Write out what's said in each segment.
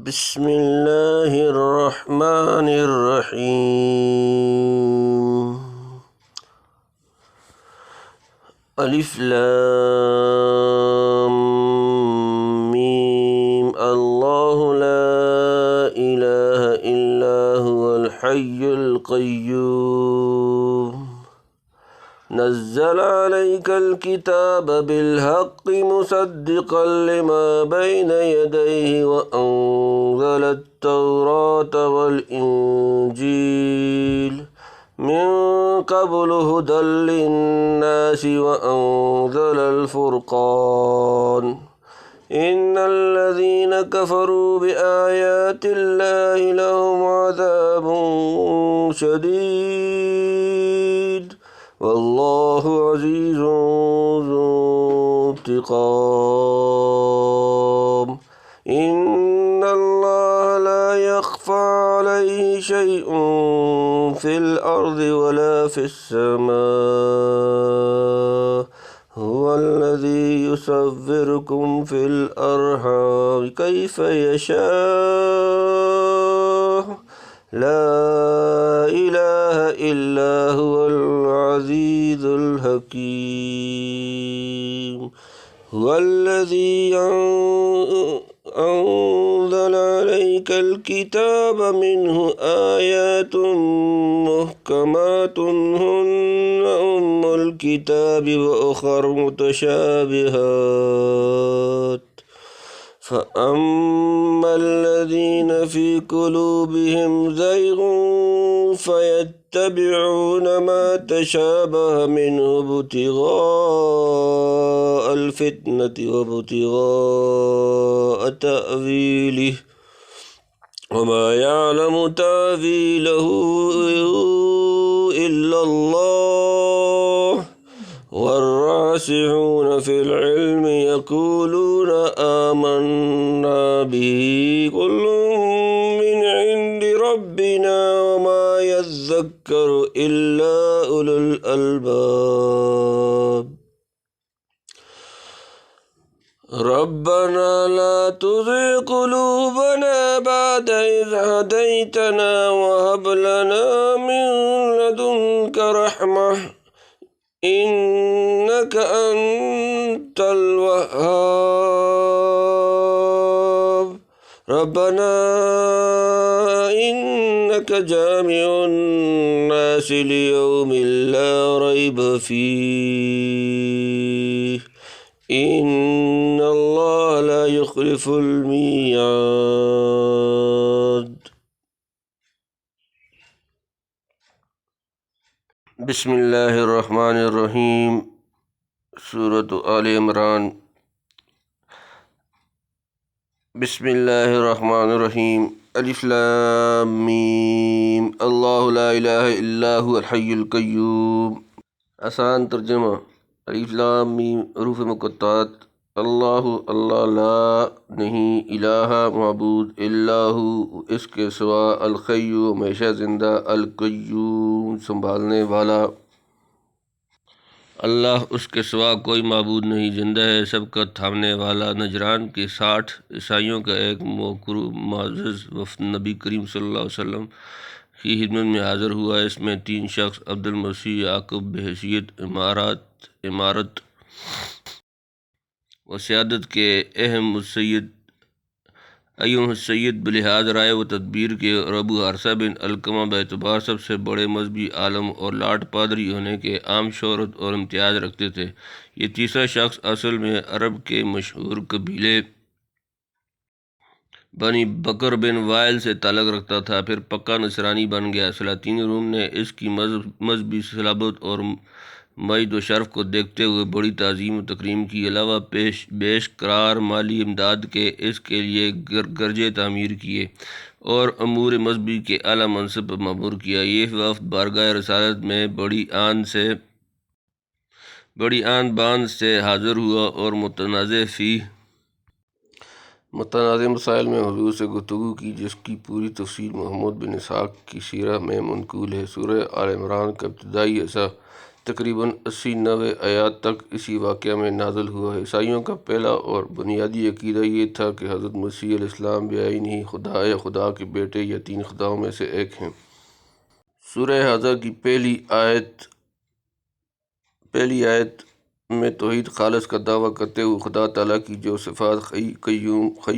بسم اللہ الرحمن الرحیم الف لام میم اللہ لا الہ الا هو الحی القیوم نزل عليك الكتاب بالحق مصدقا لما بين يديه وأنزل التوراة والإنجيل من قبل هدى للناس وأنزل الفرقان إن الذين كفروا بآيات الله لهم عذاب شديد واللہ عزیز ذو انتقام ان اللہ لا يخفى علیہ شیء فی الارض ولا فی السماء هو الذی یصورکم فی الارحام کیف یشاء لا الہ الا هو العزیز الحکیم هو الذی انزل عليك الكتاب منه آیات محکمات هن ام الكتاب وأخر متشابهات فأما الذين في قلوبهم زيغ فيتبعون ما تشابه منه ابتغاء الفتنة وابتغاء تأويله وما يعلم تأويله إلا الله والراسخون في العلم يقولون آمنا به كل من عند ربنا وما يذكر إلا أولو الألباب ربنا لا تزغ قلوبنا بعد إذ هديتنا وهب لنا من لدنك رحمة إنك أنت الوهاب ربنا إنك جامع الناس ليوم لا ريب فيه إن الله لا يخلف الميعاد بسم اللہ الرحمن الرحیم سورۃ آل عمران بسم اللہ الرحمن الرحیم الف لام میم اللہ لا الہ الا هو الحی القیوم آسان ترجمہ الف لام میم حروف مقطعات اللہ اللہ لا نہیں الہ معبود الا ہو اس کے سوا الحی ہمیشہ زندہ القیوم سنبھالنے والا اللہ اس کے سوا کوئی معبود نہیں زندہ ہے سب کا تھامنے والا نجران کے 60 عیسائیوں کا ایک معزز وفد نبی کریم صلی اللہ علیہ وسلم کی خدمت میں حاضر ہوا اس میں 3 شخص عبد المسیح یعقوب بحیثیت امارت و سیادت کے ایہم السید بلحاظ رائے و تدبیر کے اور ابو حارثہ بن علقمہ باعتبار سب سے بڑے مذہبی عالم اور لاٹ پادری ہونے کے عام شہرت اور امتیاز رکھتے تھے۔ یہ تیسرا شخص اصل میں عرب کے مشہور قبیلے بنی بکر بن وائل سے تعلق رکھتا تھا، پھر پکا نصرانی بن گیا۔ سلاطین روم نے اس کی مذہبی صلابت اور مجد و شرف کو دیکھتے ہوئے بڑی تعظیم و تکریم کی، علاوہ بیش قرار مالی امداد کے اس کے لیے گرجے تعمیر کیے اور امور مذہبی کے اعلیٰ منصب پر مامور کیا۔ یہ وفد بارگاہ رسالت میں بڑی آن بان سے حاضر ہوا اور متنازع مسائل میں حضور سے گفتگو کی، جس کی پوری تفصیل محمد بن اسحاق کی سیرہ میں منقول ہے۔ سورہ آل عمران کا ابتدائی حصہ تقریباً 80-90 آیات تک اسی واقعہ میں نازل ہوا ہے۔ عیسائیوں کا پہلا اور بنیادی عقیدہ یہ تھا کہ حضرت مسیح علیہ السلام بعین ہی خدا یا خدا کے بیٹے یا 3 خداؤں میں سے ایک ہیں۔ سورہ حشر کی پہلی آیت میں توحید خالص کا دعویٰ کرتے ہوئے خدا تعالیٰ کی جو صفات حی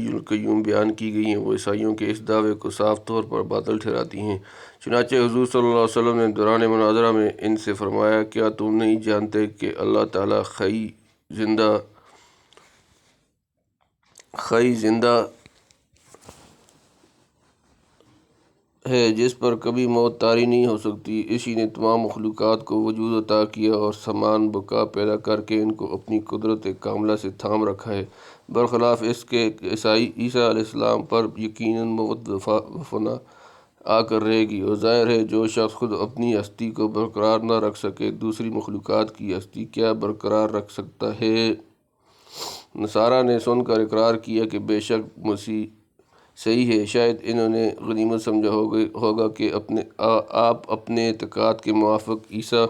القیوم بیان کی گئی ہیں وہ عیسائیوں کے اس دعوے کو صاف طور پر باطل ٹھہراتی ہیں۔ چنانچہ حضور صلی اللہ علیہ وسلم نے دوران مناظرہ میں ان سے فرمایا، کیا تم نہیں جانتے کہ اللہ تعالیٰ حی زندہ ہے جس پر کبھی موت طاری نہیں ہو سکتی؟ اسی نے تمام مخلوقات کو وجود عطا کیا اور سامان بقا پیدا کر کے ان کو اپنی قدرت کاملہ سے تھام رکھا ہے۔ برخلاف اس کے عیسیٰ علیہ السلام پر یقیناً موت و فنا آ کر رہے گی، اور ظاہر ہے جو شخص خود اپنی ہستی کو برقرار نہ رکھ سکے دوسری مخلوقات کی ہستی کیا برقرار رکھ سکتا ہے۔ نصارہ نے سن کر اقرار کیا کہ بے شک مسیح صحیح ہے۔ شاید انہوں نے غنیمت سمجھا ہوگا کہ آپ اپنے اعتقاد کے موافق عیسیٰ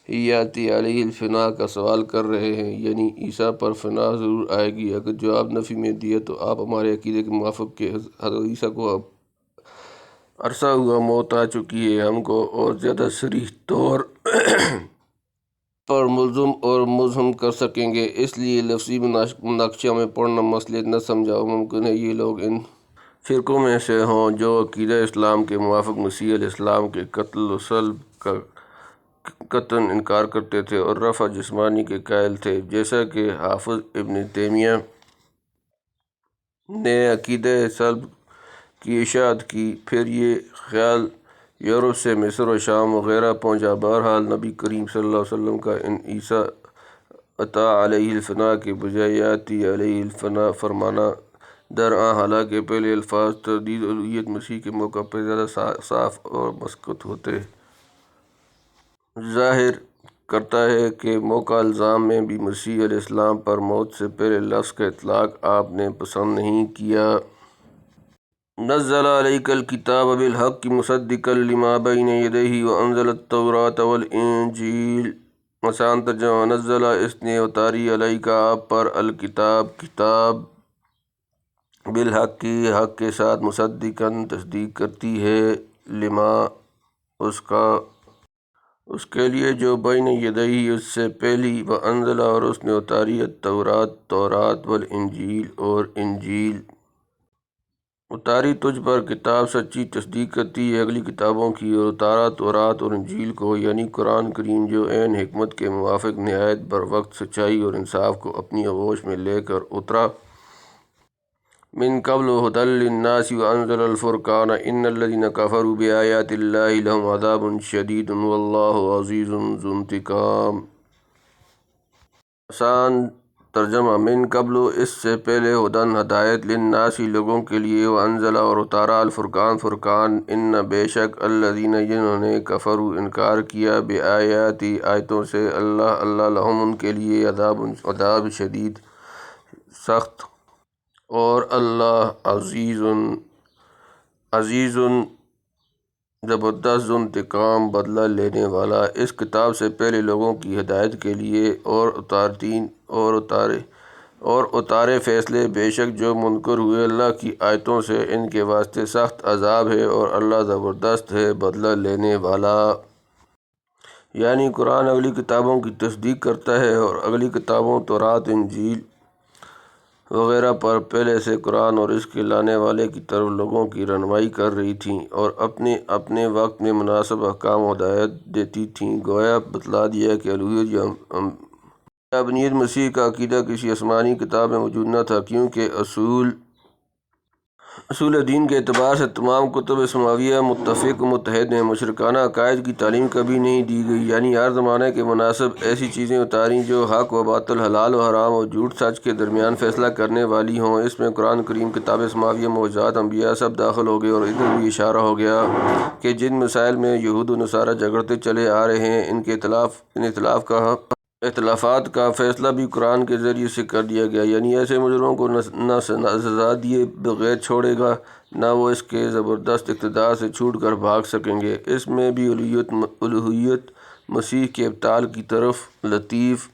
علیہ الفنا کا سوال کر رہے ہیں، یعنی عیسیٰ پر فنا ضرور آئے گی۔ اگر جواب نفی میں دیا تو آپ ہمارے عقیدے کے موافق کہ حضرت عیسیٰ کو اب عرصہ ہوا موت آ چکی ہے، ہم کو اور زیادہ صریح طور پر ملزم اور مزہم کر سکیں گے، اس لیے لفظی مناقشہ میں پڑھنا مسئلہ نہ سمجھاؤ۔ ممکن ہے یہ لوگ ان فرقوں میں سے ہوں جو عقیدہ اسلام کے موافق مسیح علیہ السلام کے قتل و صلب کا قطعاً انکار کرتے تھے اور رفع جسمانی کے قائل تھے، جیسا کہ حافظ ابن تیمیہ نے عقیدہ صلب کی اشاعت کی۔ پھر یہ خیال یورپ سے مصر و شام وغیرہ پہنچا۔ بہرحال نبی کریم صلی اللہ علیہ وسلم کا ان عیسیٰ علیہ الفنا کے بجائے یاتی علیہ الفنا فرمانا درآں، حالانکہ پہلے الفاظ تردید الوہیت مسیح کے موقع پر زیادہ صاف اور مسکوت ہوتے ظاہر کرتا ہے کہ موقع الزام میں بھی مسیح علیہ السلام پر موت سے پہلے لفظ کا اطلاق آپ نے پسند نہیں کیا۔ نزل علیک الکتاب بالحق مصدقا لما بین یدیہ وانزل التوراۃ والانجیل۔ آسان ترجمہ، نزل اس نے اتاری علیک آپ پر الکتاب کتاب بالحق کی حق کے ساتھ مصدقاً تصدیق کرتی ہے لما اس کے لیے جو بین یدیہ اس سے پہلی، وانزل اور اس نے اتاری التوراۃ تورات والانجیل اور انجیل اتاری تجھ پر کتاب سچی تصدیق کرتی ہے اگلی کتابوں کی، اور اتارا تورات اور انجیل کو یعنی قرآن کریم جو عین حکمت کے موافق نہایت بروقت سچائی اور انصاف کو اپنی آغوش میں لے کر اترا۔ من قبل ھدی للناس وانزل الفرقان ان الذین کفروا بآیات اللہ لہم عذاب شدید واللہ عزیز ذو انتقام۔ آسان ترجمہ، من قبل اس سے پہلے، ھدی ہدایت، للناس لوگوں کے لیے، وانزل اور اتارا، الفرقان فرقان، ان بے شک، الذین جنہوں نے، کفروا انکار کیا، بآیاتی آیتوں سے، اللہ لہم ان کے لیے، عذاب شدید سخت، اور اللہ عزیز زبردست، ذو انتقام بدلہ لینے والا۔ اس کتاب سے پہلے لوگوں کی ہدایت کے لیے اور اتارے فیصلے، بے شک جو منکر ہوئے اللہ کی آیتوں سے ان کے واسطے سخت عذاب ہے، اور اللہ زبردست ہے بدلہ لینے والا۔ یعنی قرآن اگلی کتابوں کی تصدیق کرتا ہے اور اگلی کتابوں تورات انجیل وغیرہ پر پہلے سے قرآن اور اس کے لانے والے کی طرف لوگوں کی رہنمائی کر رہی تھیں اور اپنے وقت میں مناسب احکام و ہدایت دیتی تھیں۔ گویا بتلا دیا کہ الوہیت یا ابنیت مسیح کا عقیدہ کسی آسمانی کتاب میں موجود نہ تھا، کیونکہ اصول دین کے اعتبار سے تمام کتب سماویہ متفق و متحد ہیں۔ مشرکانہ عقائد کی تعلیم کبھی نہیں دی گئی، یعنی ہر زمانے کے مناسب ایسی چیزیں اتاریں جو حق و باطل، حلال و حرام اور جھوٹ سچ کے درمیان فیصلہ کرنے والی ہوں۔ اس میں قرآن کریم، کتاب سماویہ، معجزات، انبیاء سب داخل ہو گئے، اور ادھر بھی اشارہ ہو گیا کہ جن مسائل میں یہود و نصارہ جھگڑتے چلے آ رہے ہیں ان اختلافات کا فیصلہ بھی قرآن کے ذریعے سے کر دیا گیا، یعنی ایسے مجرموں کو نہ سزا دیے بغیر چھوڑے گا، نہ وہ اس کے زبردست اقتدار سے چھوٹ کر بھاگ سکیں گے۔ اس میں بھی الوہیت مسیح کے ابطال کی طرف لطیف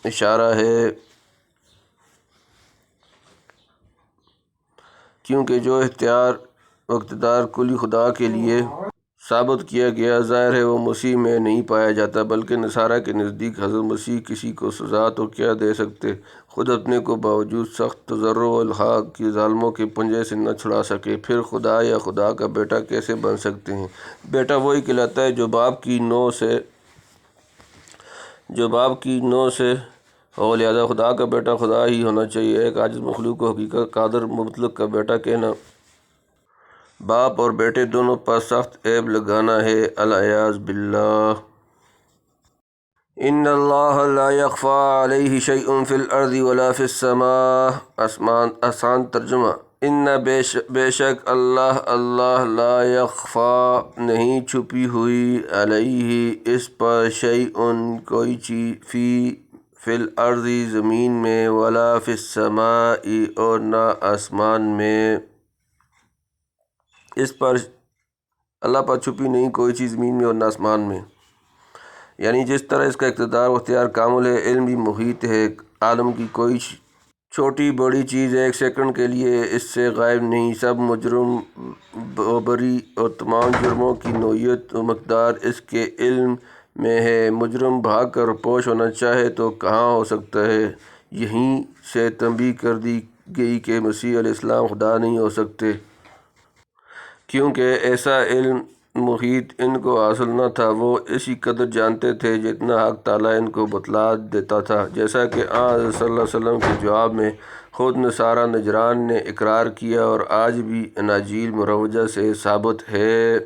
اشارہ ہے، کیونکہ جو اختیار و اقتدار کلی خدا کے لیے ثابت کیا گیا ظاہر ہے وہ مسیح میں نہیں پایا جاتا، بلکہ نصارہ کے نزدیک حضرت مسیح کسی کو سزا تو کیا دے سکتے، خود اپنے کو باوجود سخت تضرع و الحاق کی ظالموں کے پنجے سے نہ چھڑا سکے، پھر خدا یا خدا کا بیٹا کیسے بن سکتے ہیں؟ بیٹا وہی کہلاتا ہے جو باپ کی نوع سے ہو، لہذا خدا کا بیٹا خدا ہی ہونا چاہیے۔ ایک عاجز مخلوق کو حقیقت قادر مطلق کا بیٹا کہنا باپ اور بیٹے دونوں پر سخت عیب لگانا ہے، العیاذ باللہ۔ ان اللہ لا یخفی علیہ شیء فی الارض ولا فی السماء۔ آسان ترجمہ، ان بے شک اللہ لا یخفی نہیں چھپی ہوئی، علیہ اس پر، شیء کوئی چیز، فی الارض زمین میں، ولا فی السماء اور نہ آسمان میں، اس پر اللہ پر چھپی نہیں کوئی چیز زمین میں اور نہ آسمان میں، یعنی جس طرح اس کا اقتدار و اختیار کامل ہے، علم بھی محیط ہے، عالم کی کوئی چھوٹی بڑی چیز ایک سیکنڈ کے لیے اس سے غائب نہیں، سب مجرم و بری اور تمام جرموں کی نوعیت و مقدار اس کے علم میں ہے۔ مجرم بھاگ کر پوش ہونا چاہے تو کہاں ہو سکتا ہے؟ یہیں سے تنبیہ کر دی گئی کہ مسیح علیہ السلام خدا نہیں ہو سکتے، کیونکہ ایسا علم محیط ان کو حاصل نہ تھا، وہ اسی قدر جانتے تھے جتنا حق تعالیٰ ان کو بتلا دیتا تھا، جیسا کہ حضرت صلی اللہ علیہ وسلم کے جواب میں خود نصارہ نجران نے اقرار کیا اور آج بھی اناجیل مروجہ سے ثابت ہے۔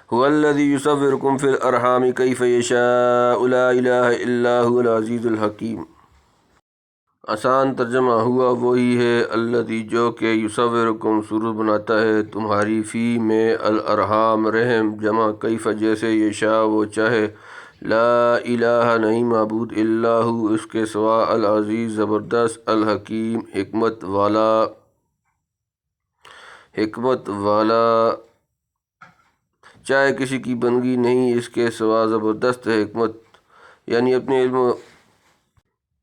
هو الذی یصورکم فی الارحام کیف یشاء لا الہ الا هو العزیز الحکیم۔ آسان ترجمہ، ہوا وہی ہے، الذی جو کہ، یصورکم صورت بناتا ہے تمہاری، فی میں، الارحام رحم، جمع کیف جیسے، یشاء وہ چاہے، لا الہ نہیں معبود، الا ہو اس کے سوا، العزیز زبردست، الحکیم حکمت والا، چاہے کسی کی بندگی نہیں اس کے سوا، زبردست ہے حکمت، یعنی اپنے علم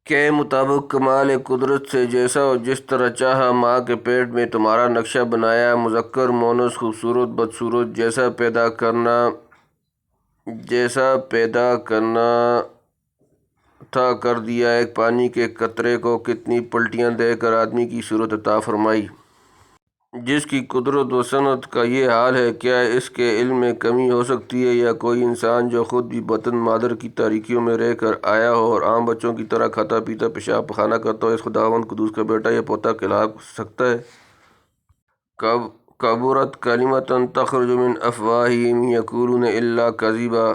کے مطابق کمال قدرت سے جیسا اور جس طرح چاہا ماں کے پیٹ میں تمہارا نقشہ بنایا، مذکر مونس، خوبصورت بدصورت، جیسا پیدا کرنا تھا کر دیا، ایک پانی کے قطرے کو کتنی پلٹیاں دے کر آدمی کی صورت عطا فرمائی۔ جس کی قدرت و صنعت کا یہ حال ہے، کیا اس کے علم میں کمی ہو سکتی ہے؟ یا کوئی انسان جو خود بھی بطن مادر کی تاریکیوں میں رہ کر آیا ہو اور عام بچوں کی طرح کھاتا پیتا پیشاب پخانہ کرتا ہو، اس خداوند قدوس کا بیٹا یا پوتا کہلا سکتا ہے؟ کبرت کلمۃ تخرج من افواہہم یقولون الا کذبا۔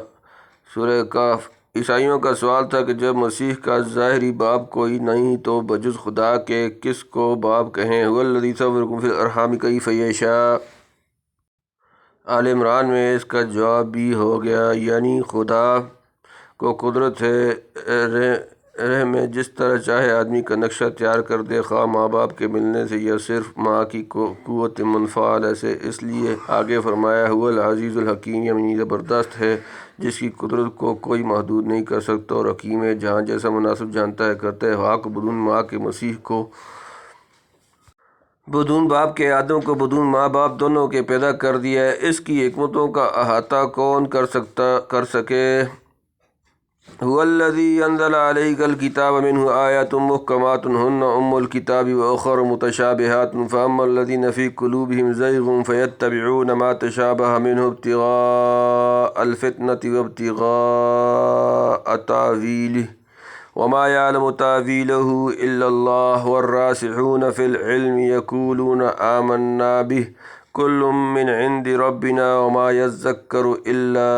سورہ کہف۔ عیسائیوں کا سوال تھا کہ جب مسیح کا ظاہری باپ کوئی نہیں تو بجز خدا کے کس کو باپ کہیں؟ هو الذی یصورکم فی الارحام کیف یشاء۔ آل عمران میں اس کا جواب بھی ہو گیا، یعنی خدا کو قدرت ہے رحم میں جس طرح چاہے آدمی کا نقشہ تیار کر دے، خواہ ماں باپ کے ملنے سے یا صرف ماں کی قوت منفعل سے۔ اس لیے آگے فرمایا، هو العزیز الحکیم، یعنی زبردست ہے جس کی قدرت کو کوئی محدود نہیں کر سکتا، اور حکیم ہے جہاں جیسا مناسب جانتا ہے کرتا ہے۔ حق بدون ماں کے مسیح کو، بدون باپ کے آدم کو، بدون ماں باپ دونوں کے پیدا کر دیا ہے، اس کی حکمتوں کا احاطہ کون کر سکے؟ هو الذی انزل علیک الکتاب منہ آیات محکمات ہن ام الکتاب واخر متشابہات فاما الذین فی قلوبہم زیغ فیتبعون ما تشابہ منہ ابتغاء الفتنة وابتغاء تاویلہ وما یعلم تاویلہ الا اللہ والراسخون فی العلم یقولون آمنا بہ کل من عند ربنا وما یذکر الا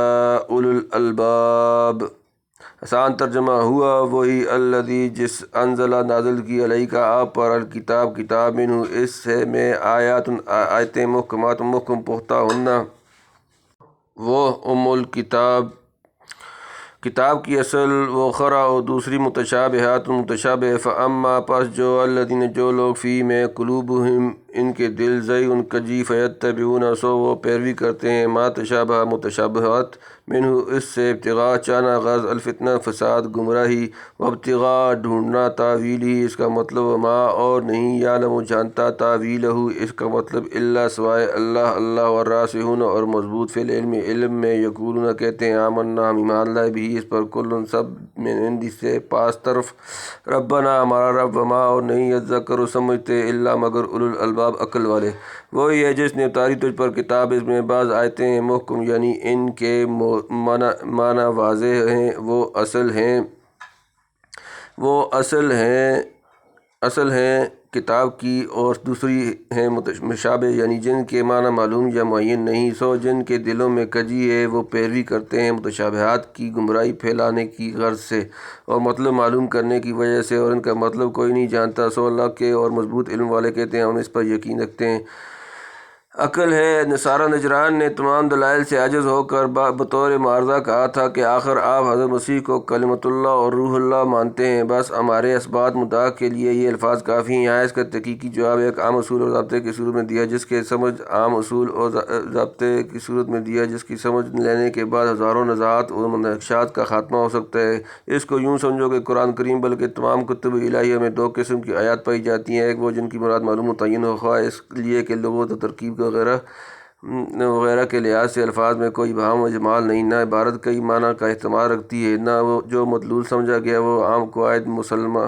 اولو الالباب۔ آسان ترجمہ، ہوا وہی، الذی جس، انزلہ نازل کی، علیک آپ پر، الکتاب کتاب، منہ اس سے میں، آیتیں محکمات محکم پختہ، ہن وہ، ام الکتاب کتاب کی اصل، واخر اور دوسری، متشابہات متشابہ، فاما پس جو، الذین جو لوگ، فی میں، قلوبہم ان کے دل زیغ کجی فیتبعون سو وہ پیروی کرتے ہیں ما تشابہ متشابہات منہ اس سے ابتغاء چانا غرض الفتنہ فساد گمراہی وابتغاء ڈھونڈنا تاویلہ اس کا مطلب وما اور نہیں یعلم جانتا تاویلہ اس کا مطلب الا سوائے اللہ اللہ والراسخون اور مضبوط فی العلم علم میں یقولون کہتے ہیں آمنا ہم ایمان لائے بھی اس پر کل سب من عندی سے پاس طرف ربنا ہمارا رب وما اور نہیں یذکر سمجھتے الا مگر اولو الالباب عقل والے وہی ہے جس نے اتاری تجھ پر کتاب اس میں بعض آیتیں ہیں محکم یعنی ان کے معنی واضح ہیں وہ اصل ہیں کتاب کی اور دوسری ہیں مشابہ یعنی جن کے معنی معلوم یا معین نہیں سو جن کے دلوں میں کجی ہے وہ پیروی کرتے ہیں متشابہات کی گمراہی پھیلانے کی غرض سے اور مطلب معلوم کرنے کی وجہ سے اور ان کا مطلب کوئی نہیں جانتا سو اللہ کے اور مضبوط علم والے کہتے ہیں ہم اس پر یقین رکھتے ہیں عقل ہے نصارہ نجران نے تمام دلائل سے عاجز ہو کر بطور معارضہ کہا تھا کہ آخر آپ حضرت مسیح کو کلمۃ اللہ اور روح اللہ مانتے ہیں بس ہمارے اثبات مدعا کے لیے یہ الفاظ کافی ہیں یہاں اس کا تحقیقی جواب ایک عام اصول اور ضابطے کی صورت میں دیا جس کے سمجھ عام اصول اور ضابطے کی صورت میں دیا جس کی سمجھ لینے کے بعد ہزاروں نزاعات اور مناقشات کا خاتمہ ہو سکتا ہے اس کو یوں سمجھو کہ قرآن کریم بلکہ تمام کتب الہیہ میں دو قسم کی آیات پائی جاتی ہیں ایک وہ جن کی مراد معلوم متعین ہو خواہ اس لیے کہ لغت و ترکیب وغیرہ کے لحاظ سے الفاظ میں کوئی ابہام و اجمال نہیں نہ عبارت کئی معنی کا احتمال رکھتی ہے نہ وہ جو مدلول سمجھا گیا وہ عام قواعد مسلمہ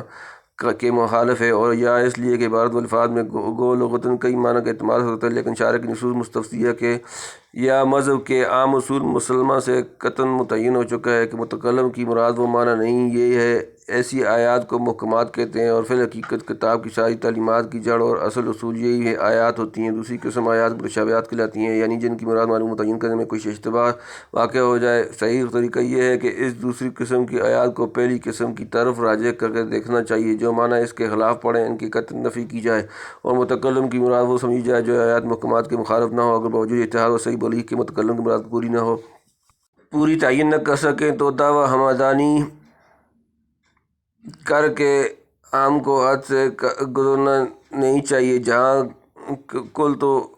کے مخالف ہے اور یا اس لیے کہ عبارت و الفاظ میں گو لغتاً کئی معنی کا احتمال ہو سکتا ہے لیکن شارع کی نصوص مستفیضہ کے یا مذہب کے عام اصول مسلمہ سے قطعاً متعین ہو چکا ہے کہ متکلم کی مراد وہ معنی نہیں یہ ہے ایسی آیات کو محکمات کہتے ہیں اور فی الحقیقت کتاب کی ساری تعلیمات کی جڑ اور اصل اصول یہی ہے آیات ہوتی ہیں دوسری قسم آیات متشابہات کہلاتی ہیں یعنی جن کی مراد معلوم متعین کرنے میں کوئی اشتباہ واقع ہو جائے صحیح طریقہ یہ ہے کہ اس دوسری قسم کی آیات کو پہلی قسم کی طرف راجع کر کے دیکھنا چاہیے جو معنی اس کے خلاف پڑیں ان کی قطعی نفی کی جائے اور متکلم کی مراد وہ سمجھی جائے جو آیات محکمات کے مخالف نہ ہو اگر باوجود اتحاد و صحیح بولی کہ متکلم کی مراد پوری نہ ہو پوری تعین نہ کر سکیں تو دعویٰ ہمدانی کر کے عام کو حد سے گزرنا نہیں چاہیے جہاں کل تو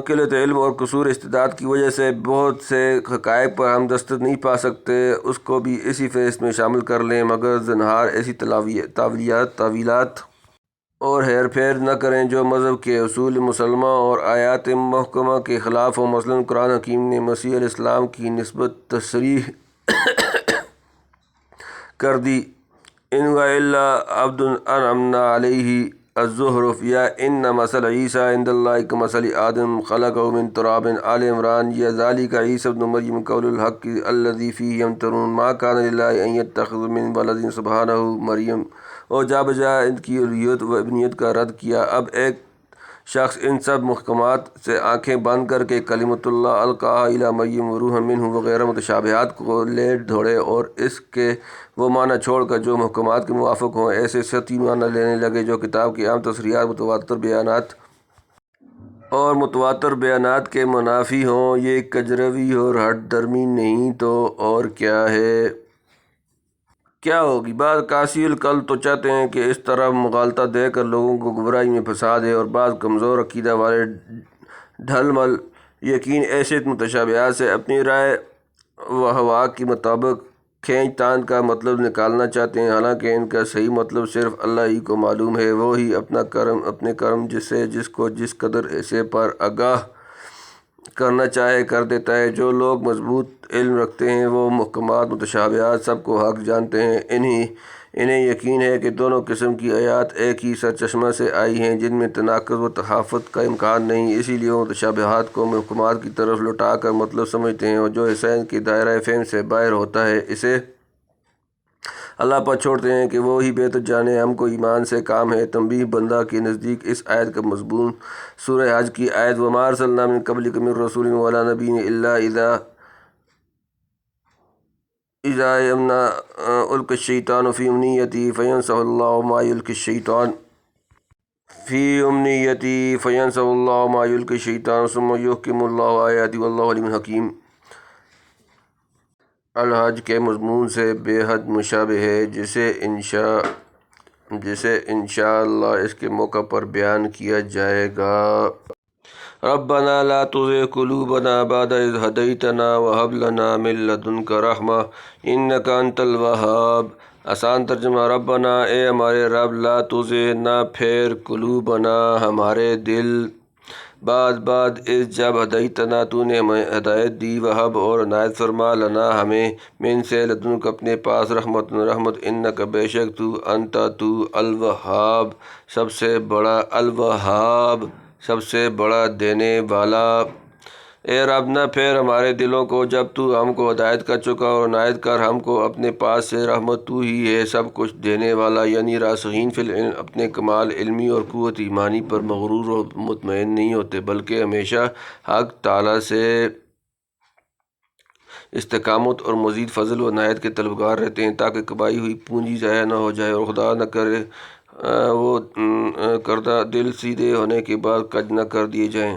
قلت علم اور قصور استعداد کی وجہ سے بہت سے حقائق پر ہم دسترس نہیں پا سکتے اس کو بھی اسی فہرست میں شامل کر لیں مگر زنہار ایسی تعویلات اور ہیر پھیر نہ کریں جو مذہب کے اصول مسلمہ اور آیات محکمہ کے خلاف ہو مثلاً قرآن حکیم نے مسیح علیہ السلام کی نسبت تصریح کر دی ان هو الا عبد انعمنا علیہ الزخرف یا ان مثل عیسیٰ عند اللہ کمثل آدم خلقہ من تراب آل عمران یا ذالک عیسی ابن مریم قول الحق الذی فیہ یمترون ما کان للہ ان یتخذ من ولد سبحانہ مریم اور جا بجا ان کی الوہیت و ابنیت کا رد کیا اب ایک شخص ان سب محکمات سے آنکھیں بند کر کے کلمۃ اللہ القاہا الی مریم وروح منہ وغیرہ متشابہات کو لے ڈھوڑے اور اس کے وہ معنی چھوڑ کر جو محکمات کے موافق ہوں ایسے سطحی معنی لینے لگے جو کتاب کی عام تصریحات متواتر بیانات کے منافی ہوں یہ کجروی اور ہٹ درمی نہیں تو اور کیا ہوگی بعض قاسی القلب تو چاہتے ہیں کہ اس طرح مغالطہ دے کر لوگوں کو گمراہی میں پھنسا دے اور بعض کمزور عقیدہ والے ڈھل مل یقین ایسے متشابہات سے اپنی رائے و ہوا کے مطابق کھینچ تان کا مطلب نکالنا چاہتے ہیں حالانکہ ان کا صحیح مطلب صرف اللہ ہی کو معلوم ہے وہی اپنے کرم جس کو جس قدر ایسے پر آگاہ کرنا چاہے کر دیتا ہے جو لوگ مضبوط علم رکھتے ہیں وہ محکمات متشابہات سب کو حق جانتے ہیں انہیں یقین ہے کہ دونوں قسم کی آیات ایک ہی سرچشمہ سے آئی ہیں جن میں تناقض و تحافظ کا امکان نہیں اسی لیے وہ متشابہات کو محکمات کی طرف لوٹا کر مطلب سمجھتے ہیں اور جو حسین کی دائرہ فہم سے باہر ہوتا ہے اسے اللہ پر چھوڑتے ہیں کہ وہی بہتر جانے ہم کو ایمان سے کام ہے تنبیہ بندہ کے نزدیک اس آیت کا مضمون سورہ حج کی آیت وما ارسلنا من قبلک من رسول ولا نبی الا اذا یمنا القی الشیطان فی امنیتی فینسخ اللہ ما یلقی الشیطان ثم یحکم اللہ آیاتہ واللہ علیم حکیم الحج کے مضمون سے بے حد مشابہ ہے جسے انشاء جسے انشاءاللہ اس کے موقع پر بیان کیا جائے گا۔ ربنا لا تزغ قلوبنا بعد إذ هديتنا وهب لنا من لدنك رحمة إنك أنت الوهاب۔ آسان ترجمہ، ربنا اے ہمارے رب، لا تزغ نہ پھیر، قلوبنا ہمارے دل، بعد اس جب ہدیتنا تو نے ہمیں ہدایت دی، وہب اور عنایت فرما، لنا ہمیں، من سے لدنک اپنے پاس، رحمت رحمت، انک بے شک تو، انتا تو، الوہاب سب سے بڑا، الوہاب سب سے بڑا دینے والا۔ اے رب نہ پھیر ہمارے دلوں کو جب تو ہم کو ہدایت کر چکا، اور عنایت کر ہم کو اپنے پاس سے، رحمت تو ہی ہے سب کچھ دینے والا۔ یعنی راسخین فی العلم اپنے کمال علمی اور قوت ایمانی پر مغرور و مطمئن نہیں ہوتے، بلکہ ہمیشہ حق تعالیٰ سے استقامت اور مزید فضل و عنایت کے طلبگار رہتے ہیں، تاکہ کمائی ہوئی پونجی ضائع نہ ہو جائے، اور خدا نہ کرے وہ کردہ دل سیدھے ہونے کے بعد کج نہ کر دیے جائیں۔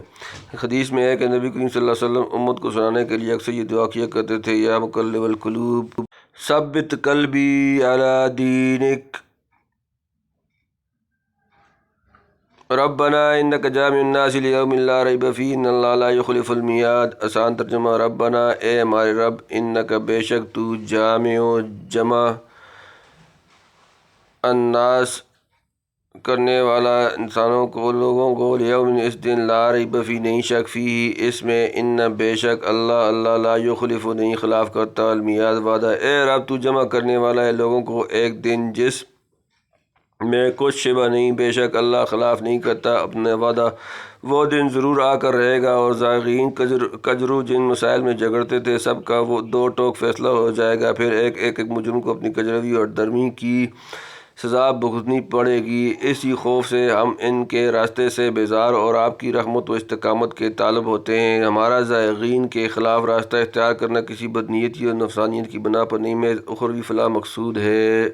حدیث میں ہے کہ نبی کریم صلی اللہ علیہ وسلم امت کو سنانے کے لیے اکثر یہ دعا کیا کرتے تھے، یا مقلب القلوب ثبت قلبی علی دینک، ربنا انک جامع الناس لیوم لا ریب فیہ ان اللہ لا یخلف المیعاد۔ آسان ترجمہ، ربنا اے ہمارے رب، انک بے شک تو، جامع جمع، الناس کرنے والا انسانوں کو، لوگوں کو، لیوم اس دن، لا ریب فیہ نہیں شک، فیہ اس میں، ان بے شک اللہ لا یخلف نہیں خلاف کرتا، المیعاد وعدہ۔ اے رب تو جمع کرنے والا ہے لوگوں کو ایک دن جس میں کچھ شبہ نہیں، بے شک اللہ خلاف نہیں کرتا اپنے وعدہ۔ وہ دن ضرور آ کر رہے گا، اور زائغین کجرو جن مسائل میں جھگڑتے تھے سب کا وہ دو ٹوک فیصلہ ہو جائے گا، پھر ایک مجرم کو اپنی کجروی اور درمی کی سزا بھگتنی پڑے گی۔ اسی خوف سے ہم ان کے راستے سے بیزار اور آپ کی رحمت و استقامت کے طالب ہوتے ہیں۔ ہمارا زائغین کے خلاف راستہ اختیار کرنا کسی بدنیتی اور نفسانیت کی بنا پر نہیں، محض اخروی فلاح مقصود ہے۔